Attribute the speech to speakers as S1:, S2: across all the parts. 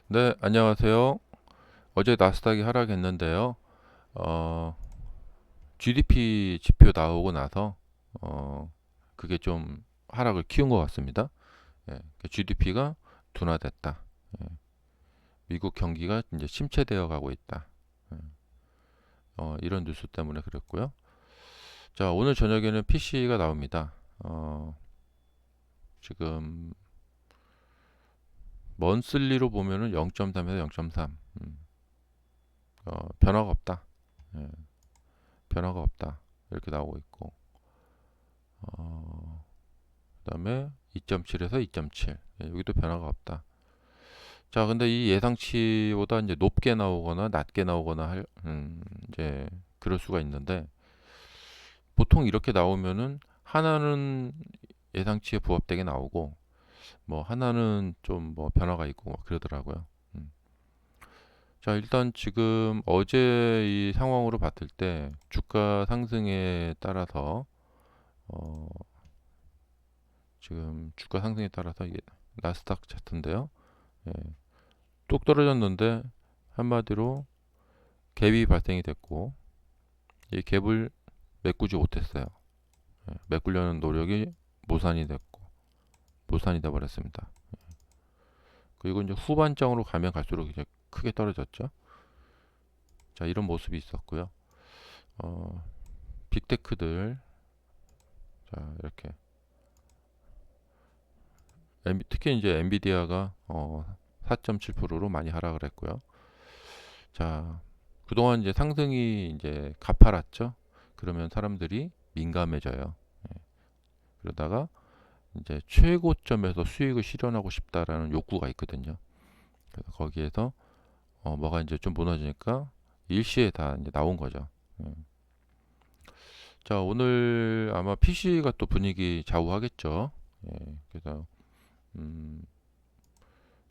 S1: 네, 안녕하세요. 어제 나스닥이 하락했는데요. 어, GDP 지표 나오고 나서 그게 좀 하락을 키운 것 같습니다. 예, GDP가 둔화됐다. 예, 미국 경기가 이제 침체되어 가고 있다. 예, 이런 뉴스 때문에 그랬고요. 자, 오늘 저녁에는 PC가 나옵니다. 지금 먼슬리로 보면은 0.3에서 0.3. 변화가 없다. 예, 변화가 없다. 이렇게 나오고 있고. 그다음에 2.7에서 2.7. 여기도 변화가 없다. 자, 근데 이 예상치보다 이제 높게 나오거나 낮게 나오거나 이제 그럴 수가 있는데 보통 이렇게 나오면은 하나는 예상치에 부합되게 나오고 뭐 하나는 좀 뭐 변화가 있고 뭐 그러더라고요. 음. 자, 일단 지금 어제 이 상황으로 봤을 때 주가 상승에 따라서 어, 지금 주가 상승에 따라서 이게 나스닥 차트인데요. 예, 뚝 떨어졌는데 한마디로 갭이 발생이 됐고 이 갭을 메꾸지 못했어요. 예, 메꾸려는 노력이 무산이 됐고 무산이 돼 버렸습니다. 그리고 이제 후반장으로 가면 갈수록 이제 크게 떨어졌죠. 자, 이런 모습이 있었고요. 어, 빅테크들 자, 이렇게 특히 이제 엔비디아가 4.7%로 많이 하락을 했고요. 자, 그동안 이제 상승이 이제 가팔랐죠. 그러면 사람들이 민감해져요. 예, 그러다가 이제 최고점에서 수익을 실현하고 싶다라는 욕구가 있거든요. 그래서 거기에서 뭐가 이제 좀 무너지니까 일시에 다 이제 나온 거죠. 예. 자, 오늘 아마 PC가 또 분위기 좌우하겠죠. 예, 그래서 음,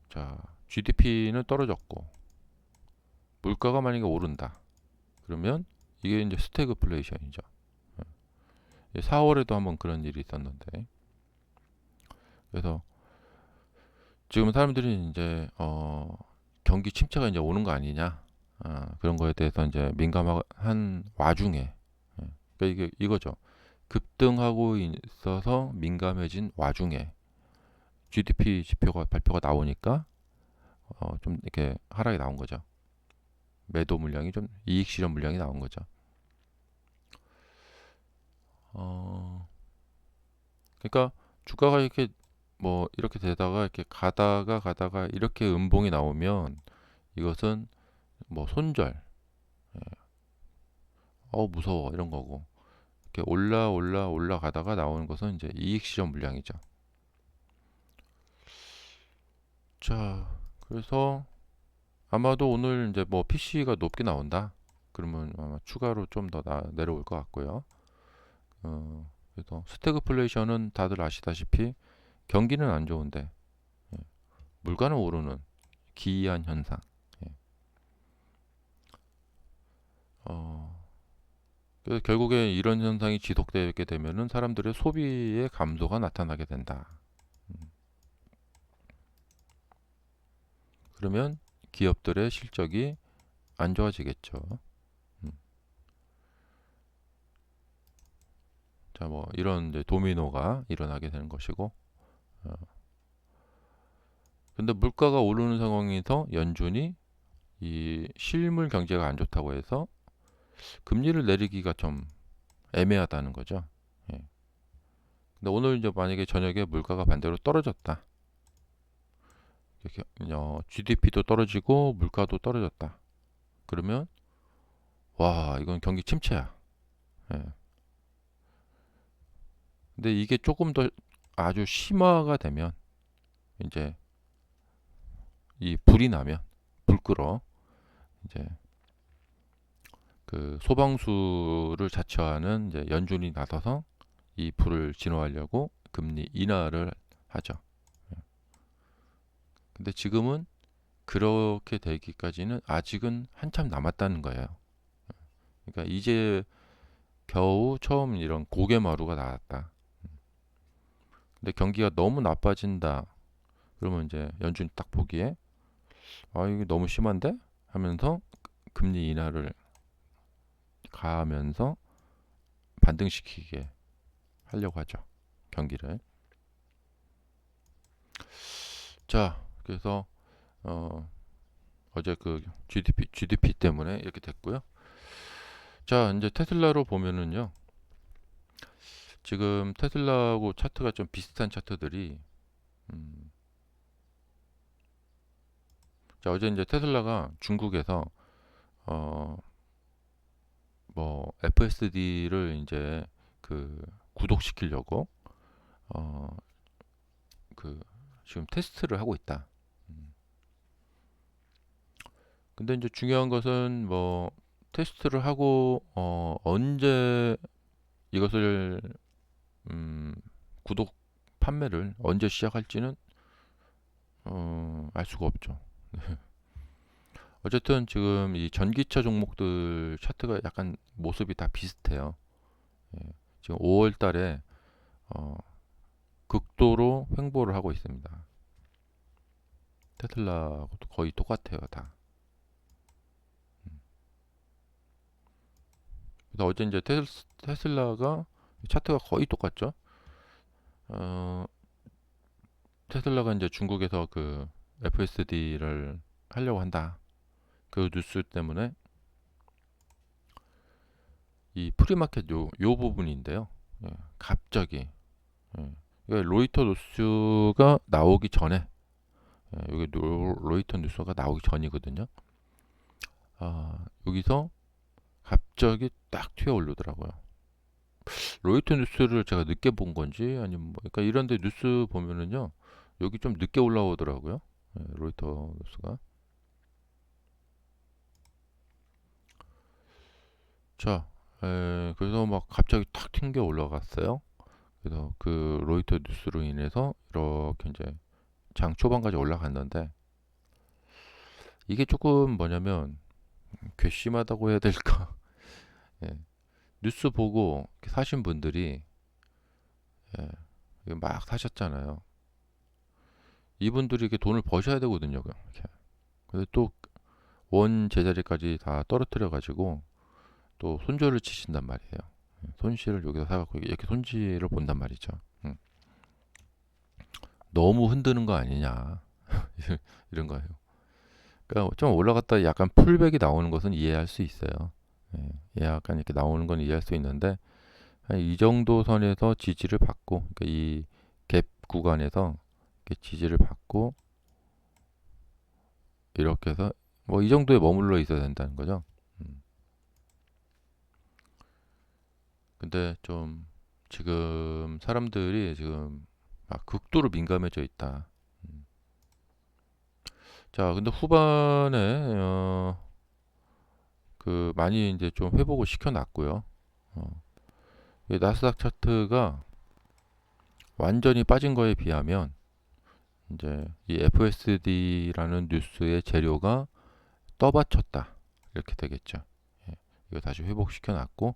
S1: 자, GDP는 떨어졌고 물가가 만약에 오른다. 그러면 이게 이제 스태그플레이션이죠. 4월에도 한번 그런 일이 있었는데 그래서 지금 사람들이 이제 경기 침체가 이제 오는 거 아니냐 그런 거에 대해서 이제 민감한 와중에 그러니까 이게 이거죠. 급등하고 있어서 민감해진 와중에 GDP 지표가 발표가 나오니까 좀 이렇게 하락이 나온 거죠. 매도 물량이 좀 이익 실현 물량이 나온 거죠. 어, 그러니까 주가가 이렇게 뭐 이렇게 되다가 이렇게 가다가 이렇게 음봉이 나오면 이것은 뭐 손절, 무서워 이런 거고 이렇게 올라가다가 나오는 것은 이제 이익 실현 물량이죠. 자, 그래서 아마도 오늘 이제 뭐 PC가 높게 나온다. 그러면 아마 추가로 좀 더 내려올 것 같고요. 그래서 스태그플레이션은 다들 아시다시피 경기는 안 좋은데 예, 물가는 오르는 기이한 현상. 예. 어, 그래서 결국에 이런 현상이 지속되게 되면은 사람들의 소비의 감소가 나타나게 된다. 그러면 기업들의 실적이 안 좋아지겠죠. 음. 자, 뭐 이런 이제 도미노가 일어나게 되는 것이고, 어, 근데 물가가 오르는 상황에서 연준이 이 실물 경제가 안 좋다고 해서 금리를 내리기가 좀 애매하다는 거죠. 예. 근데 오늘 이제 만약에 저녁에 물가가 반대로 떨어졌다. 이렇게 GDP도 떨어지고 물가도 떨어졌다. 그러면 와 이건 경기 침체야. 예. 근데 이게 조금 더 아주 심화가 되면 이제 이 불이 나면 불 끄러 이제 그 소방수를 자처하는 이제 연준이 나서서 이 불을 진화하려고 금리 인하를 하죠. 근데 지금은 그렇게 되기까지는 아직은 한참 남았다는 거예요. 그러니까 이제 겨우 처음 이런 고개마루가 나왔다. 근데 경기가 너무 나빠진다. 그러면 이제 연준이 딱 보기에 아, 이게 너무 심한데? 하면서 금리 인하를 가하면서 반등시키게 하려고 하죠. 경기를. 자, 그래서 어, 어제 그 GDP 때문에 이렇게 됐고요. 자, 이제 테슬라로 보면은요. 지금 테슬라하고 차트가 좀 비슷한 차트들이 음, 자, 어제 이제 테슬라가 중국에서 어, 뭐 FSD를 이제 그 구독시키려고 어, 그 지금 테스트를 하고 있다. 음. 근데 이제 중요한 것은 뭐 테스트를 하고 언제 이것을 음, 구독 판매를 언제 시작할지는 알 수가 없죠. 어쨌든 지금 이 전기차 종목들 차트가 약간 모습이 다 비슷해요. 예, 지금 5월 달에 어, 극도로 횡보를 하고 있습니다. 테슬라하고도 거의 똑같아요, 다. 그래서 어제 이제 테슬라가 차트가 거의 똑같죠. 어, 테슬라가 이제 중국에서 그 FSD를 하려고 한다. 그 뉴스 때문에 이 프리마켓 요 부분인데요. 예, 갑자기 예, 이게 로이터 뉴스가 나오기 전에 여기 로이터 뉴스가 나오기 전이거든요. 아, 여기서 갑자기 딱 튀어 오르더라고요. 로이터 뉴스를 제가 늦게 본 건지 아니면 뭐 그러니까 이런데 뉴스 보면은요. 여기 좀 늦게 올라오더라고요. 로이터 뉴스가. 자, 그래서 막 갑자기 탁 튕겨 올라갔어요. 그래서 그 로이터 뉴스로 인해서 이렇게 이제 장 초반까지 올라갔는데 이게 조금 뭐냐면 괘씸하다고 해야 될까? 예, 뉴스 보고 사신 분들이 예, 이거 막 사셨잖아요. 이분들이 이렇게 돈을 버셔야 되거든요. 이렇게. 그래서 또 원 제자리까지 다 떨어뜨려 가지고 또 손절을 치신단 말이에요. 손실을 여기서 사갖고 이렇게 손실을 본단 말이죠. 음. 너무 흔드는 거 아니냐 이런 거예요. 그러니까 좀 올라갔다 약간 풀백이 나오는 것은 이해할 수 있어요. 약간 이렇게 나오는 건 이해할 수 있는데 이 정도 선에서 지지를 받고 그러니까 이 갭 구간에서 이렇게 지지를 받고 이렇게 해서 뭐 이 정도에 머물러 있어야 된다는 거죠. 음. 근데 좀 지금 사람들이 지금 막 극도로 민감해져 있다. 음. 자, 근데 후반에 그 많이 이제 좀 회복을 시켜놨고요. 이 나스닥 차트가 완전히 빠진 거에 비하면 이제 이 FSD라는 뉴스의 재료가 떠받쳤다 이렇게 되겠죠. 예, 이거 다시 회복시켜 놨고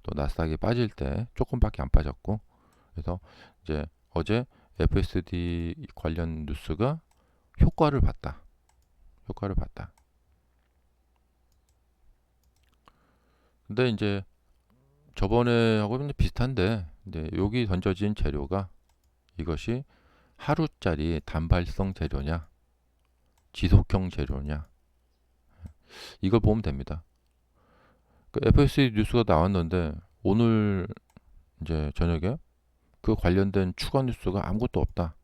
S1: 또 나스닥이 빠질 때 조금밖에 안 빠졌고 그래서 이제 어제 FSD 관련 뉴스가 효과를 봤다. 효과를 봤다. 근데 이제 저번에 하고는 비슷한데 이제 여기 던져진 재료가 이것이 하루짜리 단발성 재료냐 지속형 재료냐 이걸 보면 됩니다. 그 FSD 뉴스가 나왔는데 오늘 이제 저녁에 그 관련된 추가 뉴스가 아무것도 없다.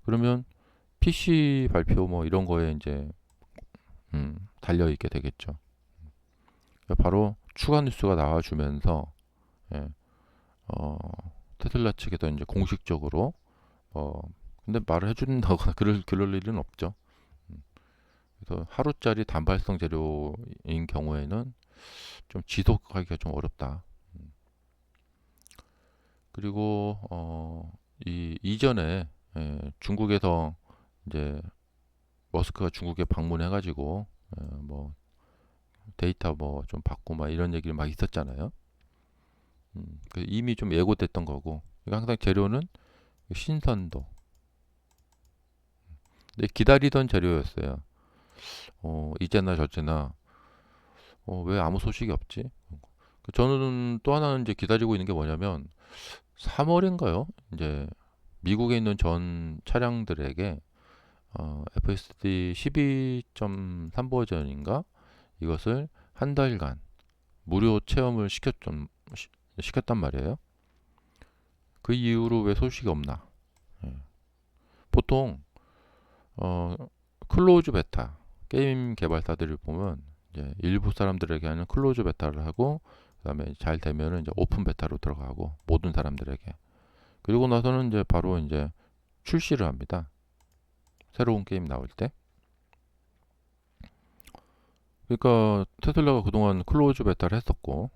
S1: 그러면 PC 발표 뭐 이런 거에 이제 달려 있게 되겠죠. 그러니까 바로 추가 뉴스가 나와주면서 예, 어, 테슬라 측에서 이제 공식적으로 근데 말을 해준다거나 그럴 일은 없죠. 음, 그래서 하루짜리 단발성 재료인 경우에는 좀 지속하기가 좀 어렵다. 음, 그리고 이 이전에 중국에서 이제 머스크가 중국에 방문해가지고 뭐 데이터 뭐 좀 받고 막 이런 얘기를 막 있었잖아요. 이미 좀 예고됐던 거고. 그러니까 항상 재료는 신선도. 근데 기다리던 재료였어요. 이제나 저제나 왜 아무 소식이 없지? 저는 또 하나는 이제 기다리고 있는 게 뭐냐면 3월인가요? 이제 미국에 있는 전 차량들에게 FSD 12.3 버전인가 이것을 한 달간 무료 체험을 시켰단 말이에요. 그 이후로 왜 소식이 없나? 예. 보통 어, 클로즈 베타 게임 개발사들을 보면 이제 일부 사람들에게 하는 클로즈 베타를 하고 그다음에 잘 되면은 이제 오픈 베타로 들어가고 모든 사람들에게 그리고 나서는 이제 바로 이제 출시를 합니다. 새로운 게임 나올 때. 그러니까 테슬라가 그동안 클로즈 베타를 했었고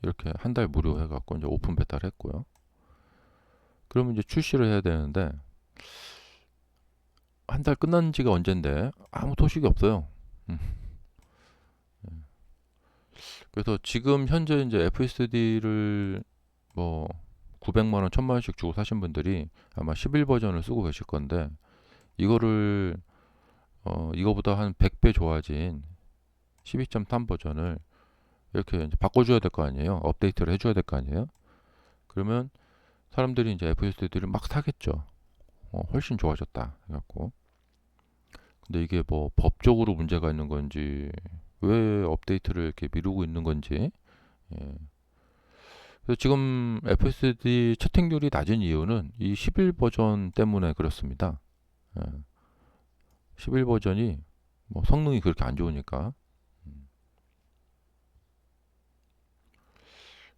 S1: 이렇게 한 달 무료 해갖고 이제 오픈 베타를 했고요. 그러면 이제 출시를 해야 되는데 한 달 끝난 지가 언젠데 아무 소식이 없어요. 음. 그래서 지금 현재 이제 FSD를 뭐 900만 원, 1000만 원씩 주고 사신 분들이 아마 11 버전을 쓰고 계실 건데 이거를 이거보다 한 100배 좋아진 12.3 버전을 이렇게 이제 바꿔줘야 될 거 아니에요. 업데이트를 해줘야 될 거 아니에요. 그러면 사람들이 이제 FSD를 막 사겠죠. 훨씬 좋아졌다 해갖고. 근데 이게 뭐 법적으로 문제가 있는 건지 왜 업데이트를 이렇게 미루고 있는 건지. 예. 그래서 지금 FSD 채택률이 낮은 이유는 이 11 버전 때문에 그렇습니다. 예. 11 버전이 뭐 성능이 그렇게 안 좋으니까.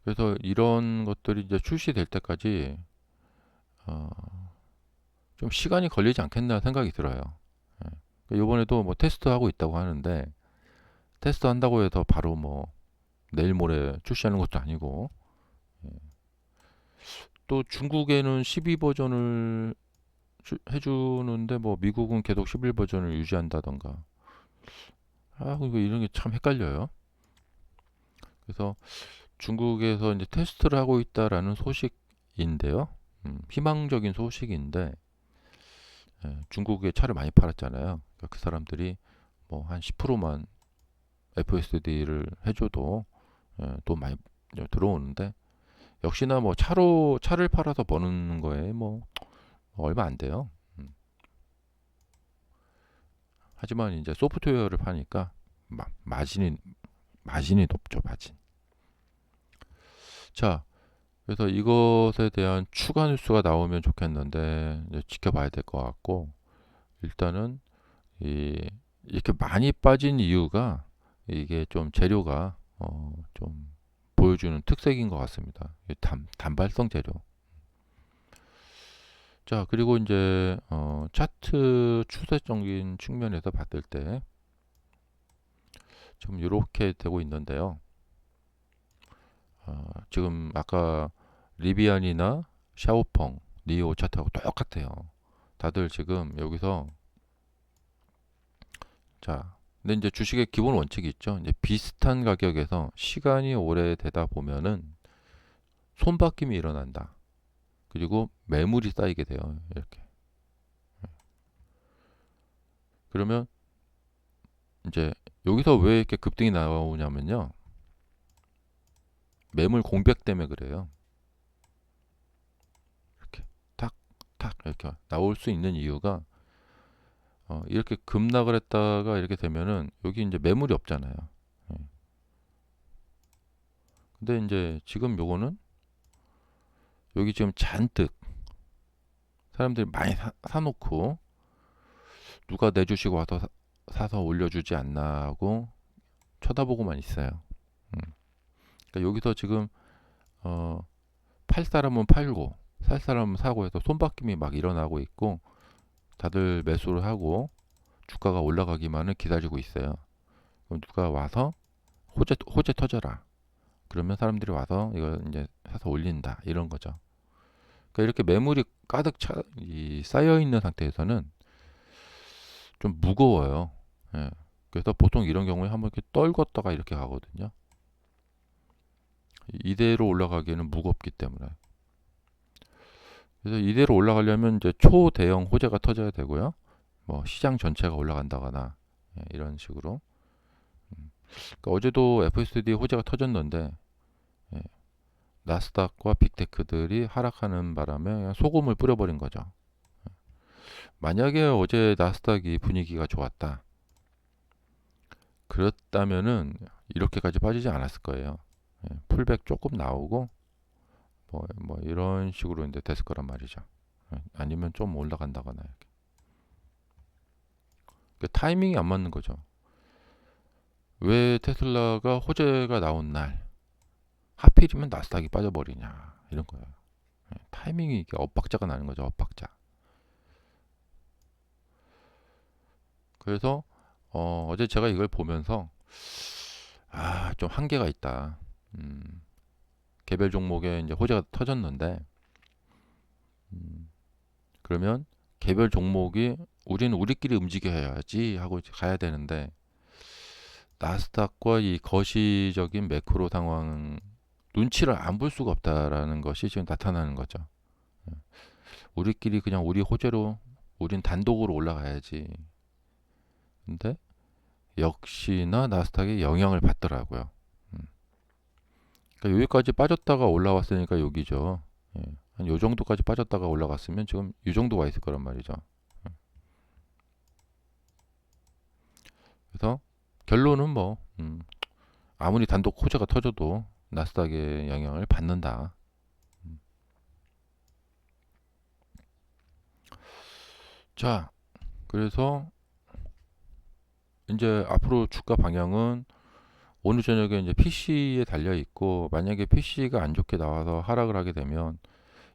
S1: 그래서 이런 것들이 이제 출시될 때까지 어, 좀 시간이 걸리지 않겠나 생각이 들어요. 예. 그러니까 이번에도 뭐 테스트하고 있다고 하는데 테스트 한다고 해서 바로 뭐 내일 모레 출시하는 것도 아니고 또 중국에는 12 버전을 해주는데 뭐 미국은 계속 11 버전을 유지한다던가 이거 이런 게 참 헷갈려요. 그래서 중국에서 이제 테스트를 하고 있다라는 소식인데요. 희망적인 소식인데 중국에 차를 많이 팔았잖아요. 그러니까 그 사람들이 뭐 한 10%만 FSD를 해줘도 돈 많이 들어오는데 역시나 뭐 차를 팔아서 버는 거에 뭐 얼마 안 돼요. 하지만 이제 소프트웨어를 파니까 마진이 높죠, 마진. 자, 그래서 이것에 대한 추가 뉴스가 나오면 좋겠는데 이제 지켜봐야 될 것 같고 일단은 이렇게 많이 빠진 이유가 이게 좀 재료가 좀 보여주는 특색인 것 같습니다. 단발성 재료. 자, 그리고 이제 차트 추세적인 측면에서 봤을 때 지금 이렇게 되고 있는데요. 지금 아까 리비안이나 샤오펑, 니오 차트하고 똑같아요. 다들 지금 여기서 자, 근데 이제 주식의 기본 원칙이 있죠. 이제 비슷한 가격에서 시간이 오래 되다 보면은 손바뀜이 일어난다. 그리고 매물이 쌓이게 돼요. 이렇게. 그러면 이제 여기서 왜 이렇게 급등이 나오냐면요. 매물 공백 때문에 그래요. 이렇게 탁, 탁 이렇게 나올 수 있는 이유가 이렇게 급락을 했다가 이렇게 되면은 여기 이제 매물이 없잖아요. 예. 근데 이제 지금 요거는 여기 지금 잔뜩 사람들이 많이 사놓고 누가 내 주식 와서 사서 올려주지 않나 하고 쳐다보고만 있어요. 음. 그러니까 여기서 지금 어, 팔 사람은 팔고 살 사람은 사고 해서 손바뀜이 막 일어나고 있고 다들 매수를 하고 주가가 올라가기만을 기다리고 있어요. 그럼 누가 와서 호재 터져라. 그러면 사람들이 와서 이거 이제 사서 올린다 이런 거죠. 그러니까 이렇게 매물이 가득 쌓여 있는 상태에서는 좀 무거워요. 예. 그래서 보통 이런 경우에 한번 이렇게 떨궜다가 이렇게 가거든요. 이대로 올라가기에는 무겁기 때문에. 그래서 이대로 올라가려면 이제 초대형 호재가 터져야 되고요. 뭐 시장 전체가 올라간다거나 이런 식으로. 그러니까 어제도 FSD 호재가 터졌는데 나스닥과 빅테크들이 하락하는 바람에 그냥 소금을 뿌려버린 거죠. 만약에 어제 나스닥이 분위기가 좋았다. 그렇다면은 이렇게까지 빠지지 않았을 거예요. 풀백 조금 나오고 뭐 이런 식으로 이제 됐을 거란 말이죠. 아니면 좀 올라간다거나 이렇게. 타이밍이 안 맞는 거죠. 왜 테슬라가 호재가 나온 날 하필이면 나스닥이 빠져버리냐 이런 거예요. 타이밍이 이게 엇박자가 나는 거죠. 엇박자. 그래서 어제 제가 이걸 보면서 좀 한계가 있다. 개별 종목에 이제 호재가 터졌는데 그러면 개별 종목이 우리는 우리끼리 움직여야지 하고 가야 되는데 나스닥과 이 거시적인 매크로 상황 눈치를 안 볼 수가 없다라는 것이 지금 나타나는 거죠. 우리끼리 그냥 우리 호재로 우린 단독으로 올라가야지. 근데 역시나 나스닥에 영향을 받더라고요. 그러니까 여기까지 빠졌다가 올라왔으니까 여기죠. 한 요 정도까지 빠졌다가 올라갔으면 지금 이 정도 와 있을 거란 말이죠. 그래서 결론은 뭐 아무리 단독 호재가 터져도 나스닥의 영향을 받는다. 자, 그래서 이제 앞으로 주가 방향은 오늘 저녁에 이제 PC에 달려 있고 만약에 PC가 안 좋게 나와서 하락을 하게 되면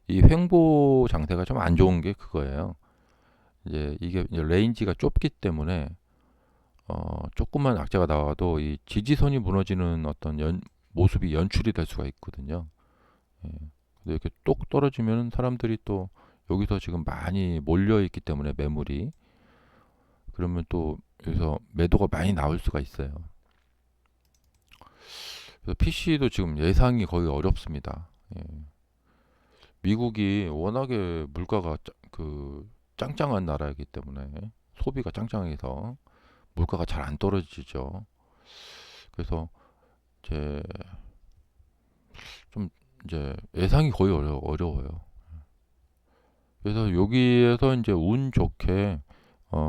S1: 이 횡보 장세가 좀 안 좋은 게 그거예요. 이게 이제 레인지가 좁기 때문에 조금만 악재가 나와도 이 지지선이 무너지는 어떤 모습이 연출이 될 수가 있거든요. 근데 이렇게 똑 떨어지면 사람들이 또 여기서 지금 많이 몰려 있기 때문에 매물이 그러면 또 여기서 매도가 많이 나올 수가 있어요. 그래서 PC도 지금 예상이 거의 어렵습니다. 미국이 워낙에 물가가 짱짱한 나라이기 때문에 소비가 짱짱해서 물가가 잘 안 떨어지죠. 그래서 이제 좀 이제 예상이 거의 어려워요. 그래서 여기에서 이제 운 좋게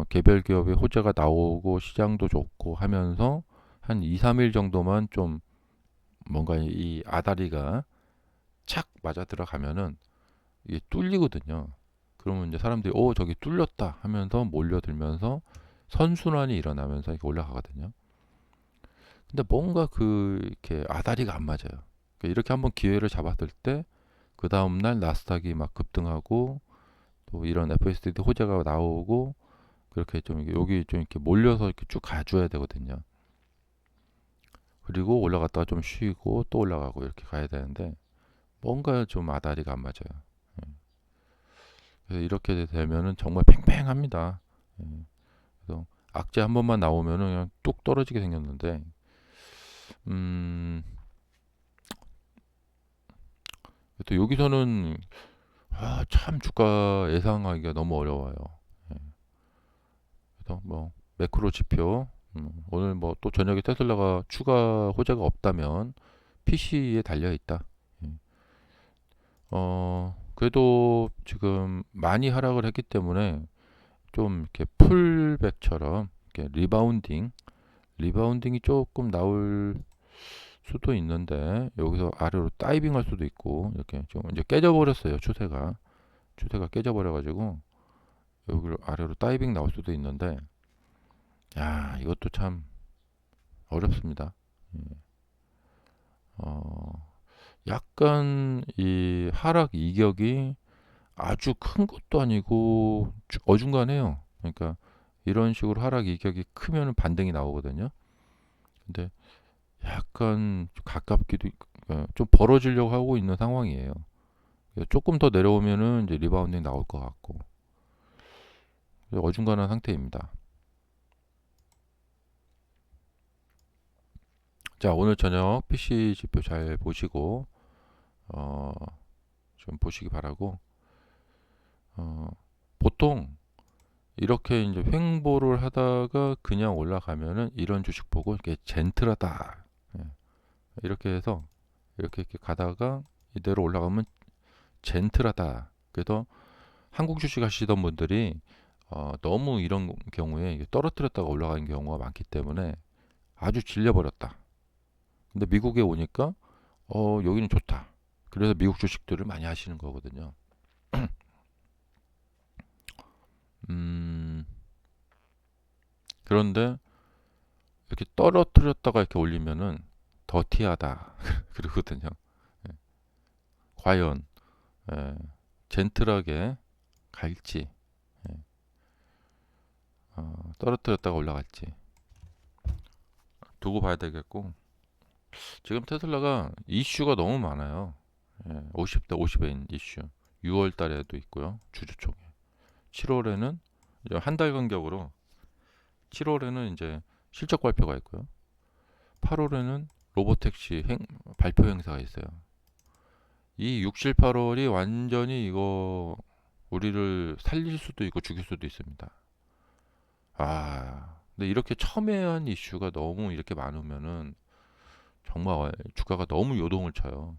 S1: 개별 기업의 호재가 나오고 시장도 좋고 하면서 한 2, 3일 정도만 좀 뭔가 이 아다리가 착 맞아 들어가면은 이게 뚫리거든요. 그러면 이제 사람들이 저기 뚫렸다 하면서 몰려들면서 선순환이 일어나면서 이렇게 올라가거든요. 근데 뭔가 이렇게 아다리가 안 맞아요. 그러니까 이렇게 한번 기회를 잡았을 때 그 다음날 나스닥이 막 급등하고 또 이런 FSD 호재가 나오고 그렇게 좀 여기 좀 이렇게 몰려서 이렇게 쭉 가줘야 되거든요. 그리고 올라갔다가 좀 쉬고 또 올라가고 이렇게 가야 되는데 뭔가 좀 아다리가 안 맞아요. 그래서 이렇게 되면은 정말 팽팽합니다. 그래서 악재 한 번만 나오면은 그냥 뚝 떨어지게 생겼는데 또 여기서는 참 주가 예상하기가 너무 어려워요. 그래서 뭐 매크로 지표 오늘 뭐 또 저녁에 테슬라가 추가 호재가 없다면 PC에 달려 있다. 그래도 지금 많이 하락을 했기 때문에 좀 이렇게 풀백처럼 이렇게 리바운딩이 조금 나올 수도 있는데 여기서 아래로 다이빙 할 수도 있고 이렇게 좀 이제 깨져버렸어요. 추세가 깨져버려가지고 여기로 아래로 다이빙 나올 수도 있는데 이것도 참 어렵습니다. 약간 이 하락 이격이 아주 큰 것도 아니고 어중간해요. 그러니까 이런 식으로 하락 이격이 크면 반등이 나오거든요. 근데 약간 가깝기도 좀 벌어지려고 하고 있는 상황이에요. 조금 더 내려오면은 이제 리바운딩 나올 것 같고 어중간한 상태입니다. 자, 오늘 저녁 PC 지표 잘 보시고 좀 보시기 바라고 보통 이렇게 이제 횡보를 하다가 그냥 올라가면은 이런 주식 보고 이렇게 젠틀하다. 예, 이렇게 해서 이렇게 가다가 이대로 올라가면 젠틀하다. 그래서 한국 주식 하시던 분들이 너무 이런 경우에 이게 떨어뜨렸다가 올라가는 경우가 많기 때문에 아주 질려버렸다. 근데 미국에 오니까 여기는 좋다. 그래서 미국 주식들을 많이 하시는 거거든요. 음, 그런데 이렇게 떨어뜨렸다가 이렇게 올리면은 더티하다 그러거든요. 예, 과연 예, 젠틀하게 갈지, 예, 떨어뜨렸다가 올라갈지 두고 봐야 되겠고, 지금 테슬라가 이슈가 너무 많아요. 예, 50대 50인 이슈. 6월 달에도 있고요. 주주총회. 7월에는 한 달 간격으로 7월에는 이제 실적 발표가 있고요. 8월에는 로보택시 발표 행사가 있어요. 이 6, 7, 8월이 완전히 이거 우리를 살릴 수도 있고 죽일 수도 있습니다. 근데 이렇게 첨예한 이슈가 너무 이렇게 많으면은 정말 주가가 너무 요동을 쳐요.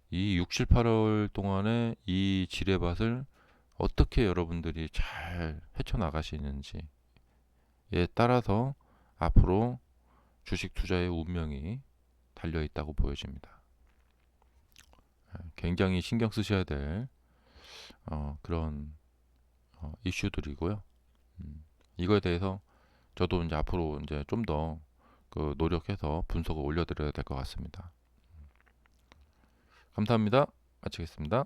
S1: 이 6, 7, 8월 동안에 이 지뢰밭을 어떻게 여러분들이 잘 헤쳐나가시는지에 따라서 앞으로 주식 투자의 운명이 달려 있다고 보여집니다. 굉장히 신경 쓰셔야 될 그런 이슈들이고요. 이거에 대해서 저도 이제 앞으로 이제 좀 더 그 노력해서 분석을 올려드려야 될 것 같습니다. 감사합니다. 마치겠습니다.